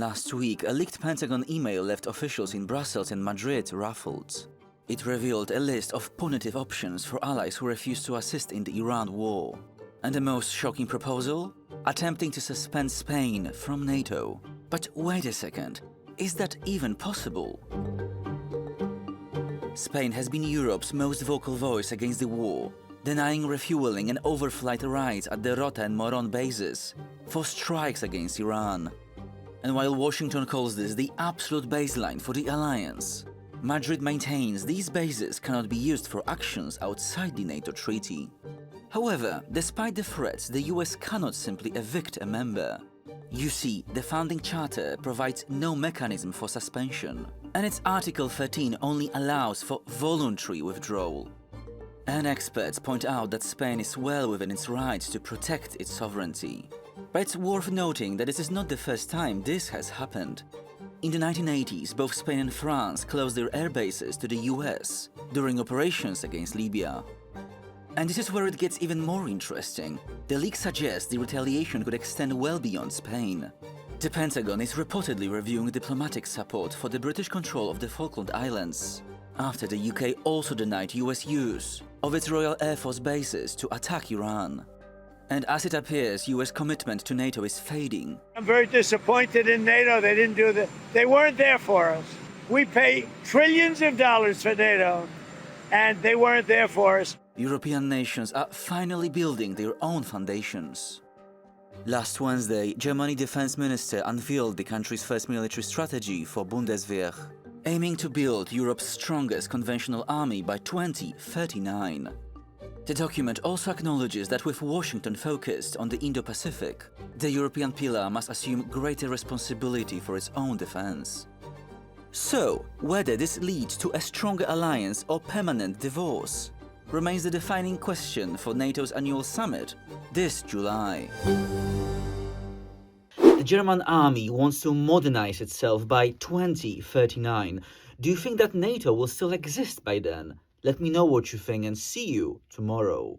Last week, a leaked Pentagon email left officials in Brussels and Madrid ruffled. It revealed a list of punitive options for allies who refuse to assist in the Iran war. And the most shocking proposal? Attempting to suspend Spain from NATO. But wait a second, is that even possible? Spain has been Europe's most vocal voice against the war, denying refueling and overflight rights at the Rota and Moron bases for strikes against Iran. And while Washington calls this the absolute baseline for the alliance, Madrid maintains these bases cannot be used for actions outside the NATO treaty. However, despite the threats, the US cannot simply evict a member. You see, the founding charter provides no mechanism for suspension, and its Article 13 only allows for voluntary withdrawal. And experts point out that Spain is well within its rights to protect its sovereignty. But it's worth noting that this is not the first time this has happened. In the 1980s, both Spain and France closed their air bases to the US during operations against Libya. And this is where it gets even more interesting. The leak suggests the retaliation could extend well beyond Spain. The Pentagon is reportedly reviewing diplomatic support for the British control of the Falkland Islands, after the UK also denied US use of its Royal Air Force bases to attack Iran. And as it appears, US commitment to NATO is fading. I'm very disappointed in NATO. They didn't do that. They weren't there for us. We pay trillions of dollars for NATO, and they weren't there for us. European nations are finally building their own foundations. Last Wednesday, Germany defense minister unveiled the country's first military strategy for Bundeswehr, aiming to build Europe's strongest conventional army by 2039. The document also acknowledges that with Washington focused on the Indo-Pacific, the European pillar must assume greater responsibility for its own defense. So, whether this leads to a stronger alliance or permanent divorce remains the defining question for NATO's annual summit this July. The German army wants to modernize itself by 2039. Do you think that NATO will still exist by then? Let me know what you think and see you tomorrow.